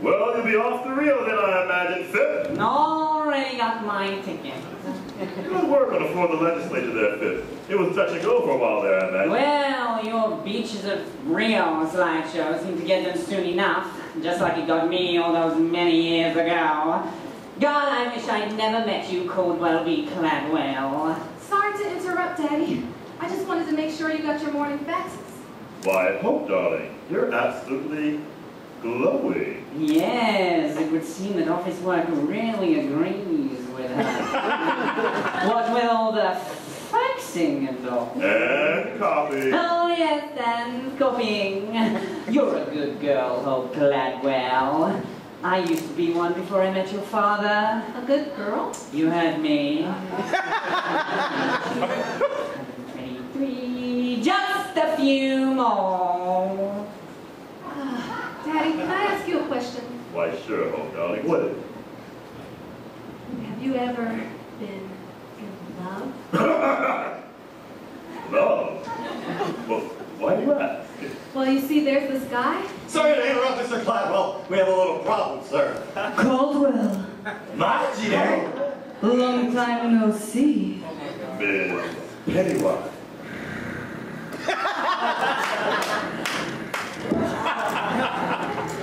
Well, you'll be off the reel then, I imagine, Fifth. Already got my ticket. Good work on the floor of the legislature there, Fifth. It was touch and go for a while there, I imagine. Well, your Beaches of Rio slideshow seemed to get them soon enough, just like it got me all those many years ago. God, I wish I'd never met you, Coldwell B. Cladwell. Sorry to interrupt, Daddy. I just wanted to make sure you got your morning faxes. Why, I hope, darling. You're absolutely glowing. Yes, it would seem that office work really agrees with her. What with all the faxing and all. And copy. Oh yes, and copying. You're a good girl, Hope Gladwell. I used to be one before I met your father. A good girl? You heard me. 123, just a few more. Daddy, can I ask you a question? Why, sure, Hope, darling. What is it? Have you ever been in love? Love? Well, why do you ask? Well, you see, there's this guy. Sorry to interrupt, Mr. Cladwell. We have a little problem, sir. Caldwell. Margie! Long time no see. Miss Pennywise.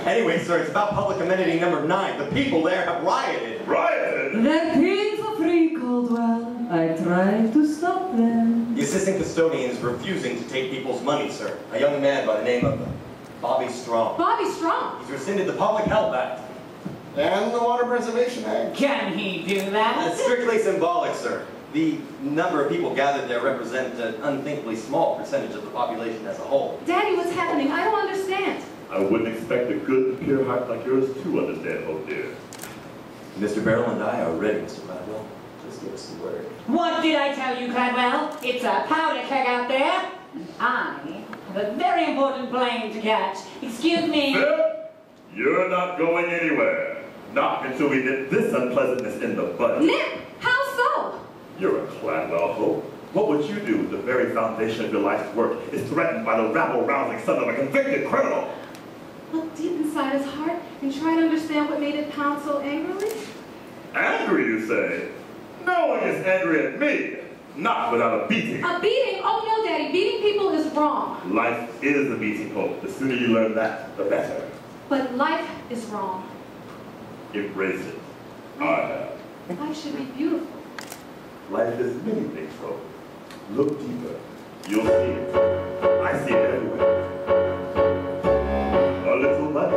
Anyway, sir, it's about public amenity number 9. The people there have rioted. Rioted? They're paying for free, Caldwell. I tried to stop them. The assistant custodian is refusing to take people's money, sir. A young man by the name of Bobby Strong. Bobby Strong. He's rescinded the Public Health Act. And the Water Preservation Act. Can he do that? It's strictly symbolic, sir. The number of people gathered there represent an unthinkably small percentage of the population as a whole. Daddy, what's happening? I don't understand. I wouldn't expect a good and pure heart like yours to understand, Hope, dear. Mr. Barrel and I are ready, Mr. Cladwell. Just give us the word. What did I tell you, Cladwell? It's a powder keg out there. I have a very important plane to catch. Excuse me. Phil, you're not going anywhere. Not until we get this unpleasantness in the bud. Nip, how so? You're a Cladwell, Hope. What would you do if the very foundation of your life's work is threatened by the rabble-rousing son of a convicted criminal? Look deep inside his heart and try to understand what made it pound so angrily. Angry, you say? No one gets angry at me. Not without a beating. A beating? Oh no, Daddy. Beating people is wrong. Life is a beating, Hope. The sooner you learn that, the better. But life is wrong. Embrace it. I have. Life should be beautiful. Life is many things, Hope. Look deeper. You'll see it. I see it everywhere. A little bunny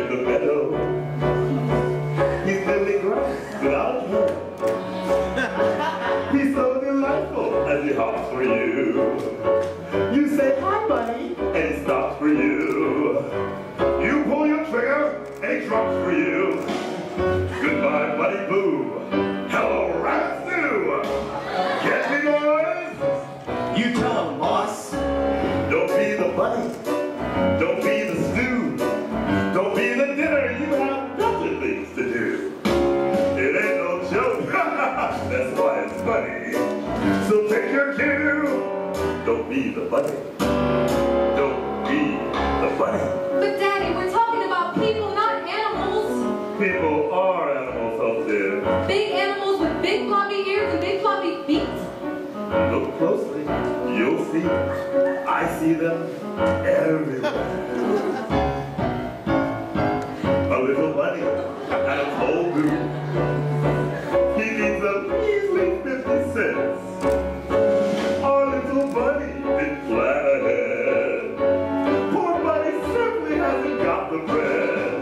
in the meadow. He's living grass without a care. He's so delightful as he hops for you. You say, hi, bunny, and he stops for you. You pull your trigger, and he drops for you. Goodbye, Buddy Boo. Hello, Rabbit Stew. Get me, boys? You tell him, boss. Don't be the bunny. Don't be the stew. Don't be the dinner. You have other things to do. It ain't no joke. That's why it's funny. So take your cue. Don't be the bunny. Don't be the bunny. But Daddy, we're talking about people, not animals. People are animals, Hope, dear. Big animals with big floppy ears and big floppy feet. Look closely. You'll see. I see them everywhere. A little bunny and a cold blue. He needs a measly 50 cents. Our little bunny didn't plan ahead. Poor bunny simply hasn't got the bread.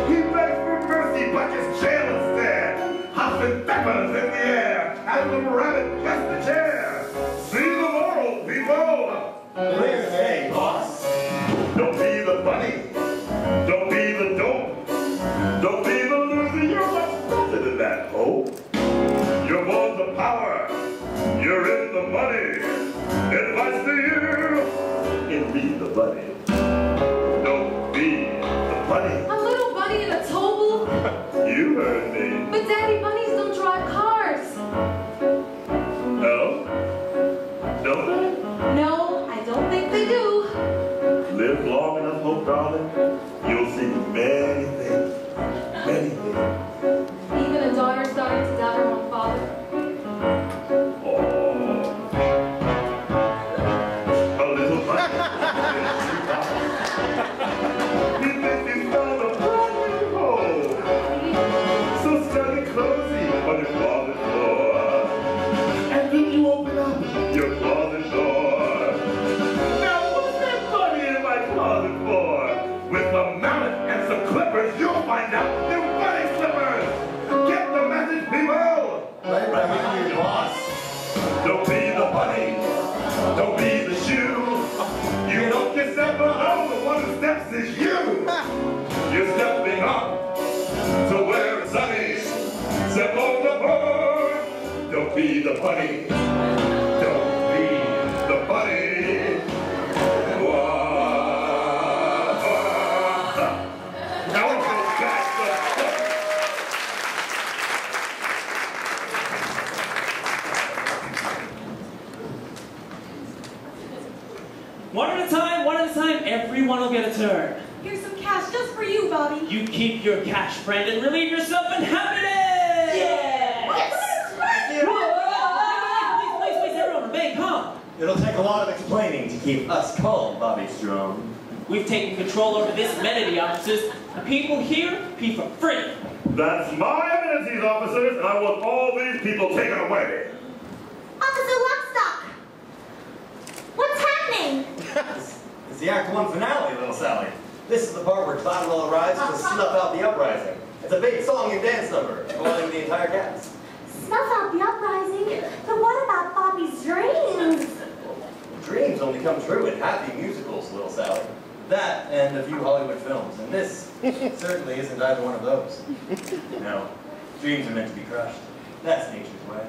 He begs for mercy, but his jail instead. Huffing peppers in the air, and the rabbit gets the chair. See the moral, people. Clear day, boss. Don't be the bunny. Don't be the dope. Don't be the loser. You're much better than that, Hope. You're born to power. You're in the money. Advice to you. And be the bunny. Don't be the bunny. A little bunny in a toll booth? You heard me. But Daddy, bunnies don't drive cars. No? Don't they? No, I don't think they do. Live long enough, look, darling, you'll see many things. Many things. Even a daughter starting to doubt her own father. A little bunny. He thinks he's found a brand new home. So snug and cozy on your closet floor. And then you open up your closet door. Now what's that bunny in my closet for? With a mallet and some clippers, you'll find out they're bunny slippers. Get the message, people. Right, boss. Don't be the bunny. Don't be the shoe. You don't get stepped below, the one who steps is you. You're stepping up to where it's sunny. Step overboard. Don't be the bunny. Don't be the bunny. Now let's go back to the book. One at a time, everyone will get a turn. Here's some cash just for you, Bobby. You keep your cash, friend, and relieve yourself in happiness! Yeah! Please, everyone, remain calm. It'll take a lot of explaining to keep us calm, Bobby Strong. We've taken control over this amenity, officers. The people here pee for free. That's my amenities, officers, and I want all these people taken away. Officer Lockstock! What's happening? It's the Act 1 finale, little Sally. This is the part where Cloudwell arrives to snuff out the uprising. It's a big song and dance number, involving the entire cast. Snuff out the uprising? But what about Bobby's dreams? Dreams only come true in happy musicals, little Sally. That and a few Hollywood films, and this certainly isn't either one of those. No, dreams are meant to be crushed. That's nature's way.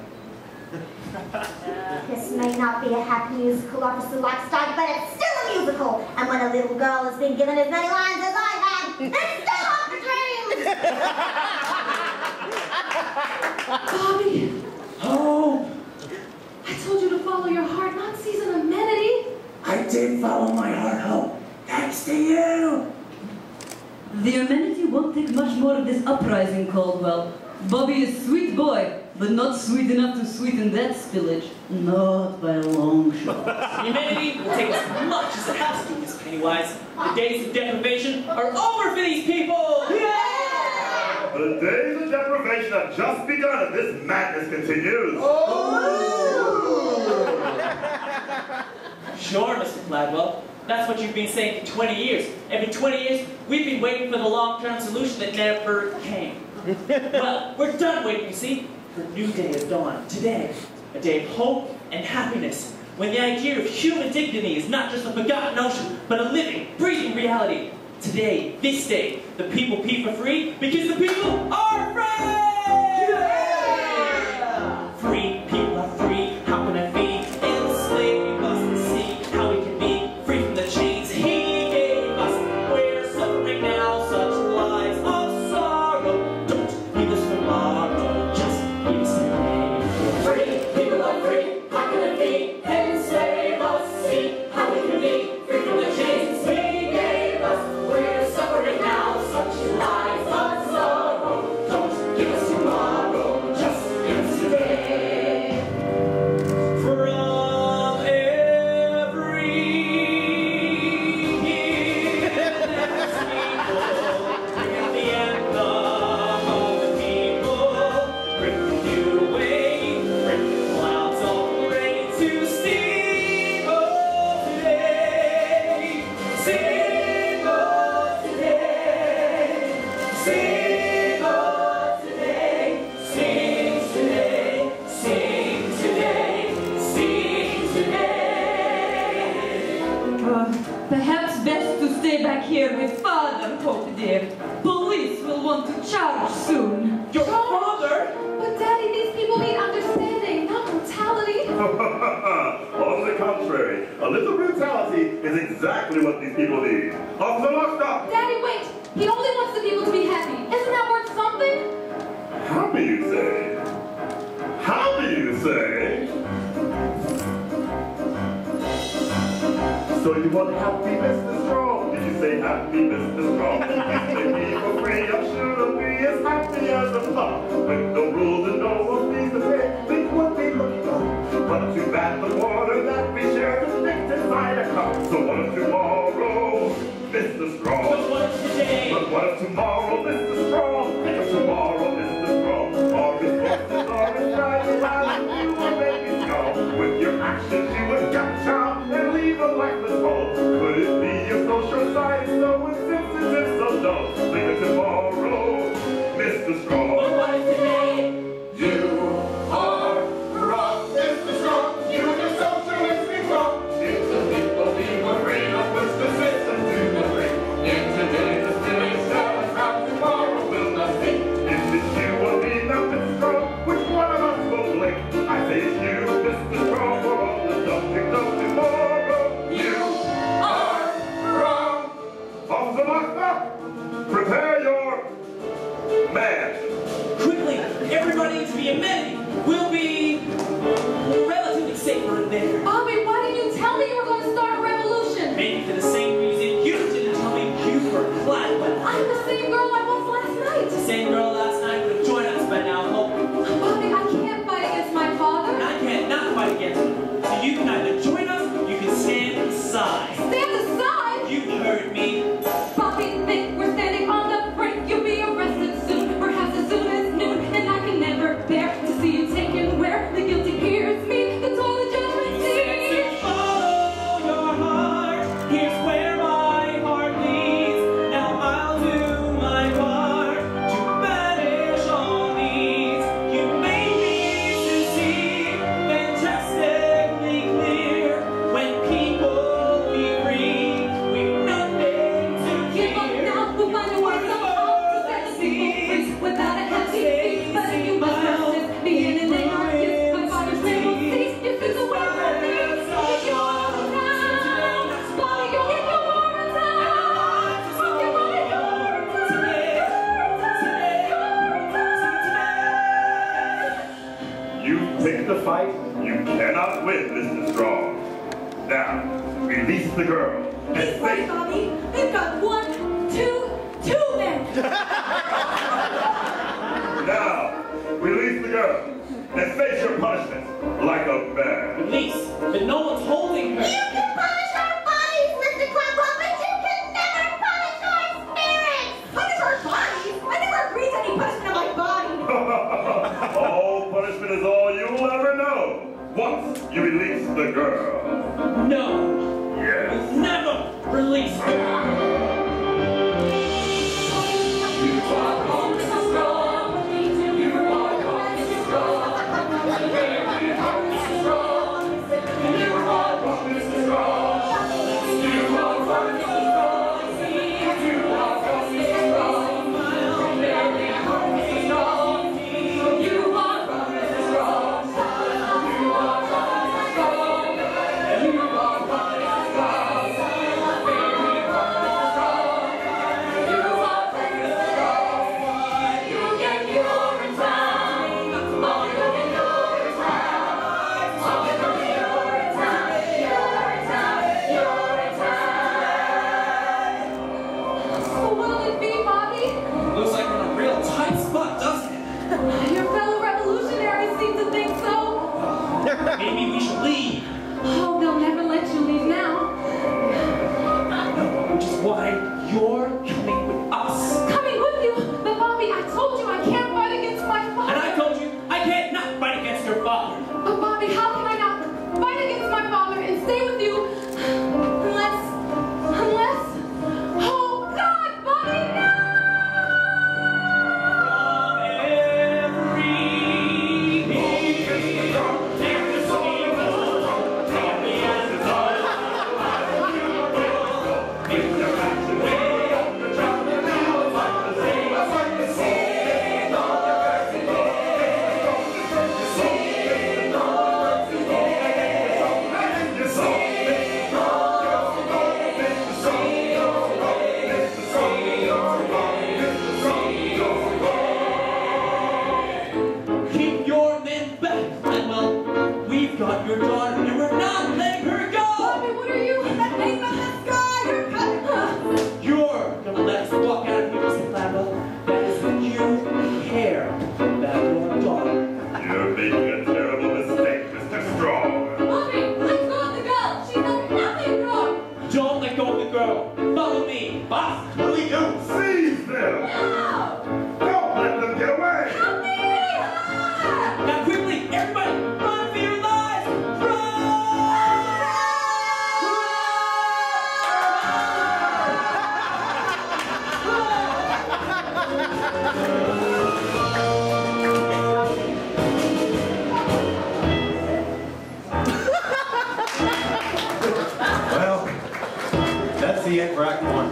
This may not be a happy musical, Officer Lockstock, but it's still a musical. And when a little girl has been given as many lines as I have, it's still up for dreams! Bobby, Oh, I told you to follow your heart, not seize an amenity. I did follow my heart home, thanks to you. The amenity won't take much more of this uprising, Caldwell. Bobby is a sweet boy, but not sweet enough to sweeten that spillage. Not by a long shot. the amenity will take as much as it has to, Miss Pennywise. The days of deprivation are over for these people! Yeah! The days of deprivation have just begun and this madness continues. Sure, Mr. Gladwell. That's what you've been saying for 20 years. Every 20 years, we've been waiting for the long-term solution that never came. Well, we're done waiting, you see. For a new day has dawned. Today, a day of hope and happiness. When the idea of human dignity is not just a forgotten notion, but a living, breathing reality. Today, this day, the people pee for free because the people are free! Yeah! Free people are free. How can I be? In slavery, must see how we can be free from the chains he gave us. We're suffering now, such lives of sorrow. Don't give us tomorrow, just give us today. Free people are free. How can I be? Enslave us, see how we can be free from the chains he gave us. We're suffering now, such lives of sorrow. Don't give us tomorrow, just give us today. From every hidden people, bring out the anthem of the people. Bring the new wave, bring the clouds all ready to steam up today. Sing up today, sing up today, sing today, sing today, sing today. Perhaps best to stay back here with Father, Hope dear. Police will want to charge soon. Your father? But Daddy, these people need understanding, not brutality. On the contrary, a little brutality is exactly what these people need. Officer Lockstock! Daddy, wait. He only wants the people to be happy. Isn't that worth something? Happy, you say? Happy, you say? So you want happy, Mr. Strong? Did you say happy, Mr. Strong. If they be for free, I'm sure they'll be as happy as a flock. With no rules and no one fees to pay, think what they looking for. But too bad the water that we share is mixed inside a cup. So what if tomorrow, Mr. Strong? But what if today? But what if tomorrow, Mr. Strong? Think of tomorrow, Mr. Strong. All his voices are as shining loud as you will make me strong. With your actions you would catch out and leave a lifeless hole. Could it be your social side so insensitive, so dull? Think of tomorrow, Mr. Strong. But what if today? You are wrong, Mr. Strong. You yourself should be wrong. If the people be afraid of push the system to the brink. If today the spirit stands out, tomorrow will not think. If it's you or me, not Mr. Strong, which one of us will blink? I say it's you, Mr. Strong, for all the subject of tomorrow. You are wrong. Officer Martha, prepare your man. Quickly, everybody to be amenity. We'll be relatively safer in there. Bobby, why didn't you tell me you were going to start a revolution? Maybe for the same reason you didn't tell me you were glad when I'm the same girl I was last night. the same girl last night would have joined us by now. Hope. Bobby, I can't fight against my father. I can't not fight against you. So you can either join us, you can stand aside. Stand aside. You heard me. Bobby, think we're standing on the brink. You'll be arrested soon, perhaps as soon as noon. And I can never bear to see you taken where the guilty hears me. The total judgment seat. Follow your heart. Here's where my heart leads. Now I'll do my part to banish all needs. You made me to see fantastically clear. When people be free, we've nothing to Give up fear. now, we'll find a way somehow to set the people free without a hefty fee. But if you must resist, begin in the darkness. My father's name will cease. If it's a way for me, you'll get your overtime. Bobby, you'll get your overtime. Bobby, you'll get your overtime. You picked the fight, you cannot win, Mr. Strong. Now, release the girl. He's right, Bobby. They've got 1, 2, 2 men. Now, release the girl and face your punishment like a man. Release, but no one's holding her. You can punish our bodies, Mr. Crumple, but you can never punish our spirits! Punish our bodies? I never agreed to any punishment of my body! All punishment is all you'll ever know once you release the girl. No, Yes. never release her. You are wrong, Mr. Strong. You are wrong, Mr. Strong. You are wrong, Mr. Strong. You are wrong, Mr. Strong. You are wrong, Mr. Strong. You are wrong, Mr. Strong. Very wrong, Mr. Strong. You are wrong, Mr. Strong. You are wrong, Mr. Strong. You are wrong, Mr. Strong. Very wrong, Mr. Strong. You are wrong, Mr. Strong. You get your time. Oh, you get your time. Oh, you get your time. Your time. So what'll it be, Bobby? Looks like we're in a real tight spot, doesn't it? Your fellow revolutionaries seem to think so. Maybe we should leave. Oh, they'll never let you leave now. No, which is why you're coming with us. Coming with you? But Bobby, I told you I can't fight against my And father. I told you, I can't not fight against your father. But Bobby, how can I not fight against my father and stay with you unless, oh God, Bobby, no! Keep your men back, and well, we've got your daughter, and we're not letting her go! Bobby, what are you? That name in the sky! You're cutting begin for Act 1.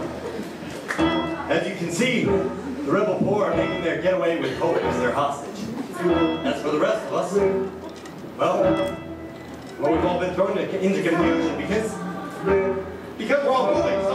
As you can see, the rebel poor are making their getaway with Hope as their hostage. As for the rest of us, well, we've all been thrown into confusion because we're all boys.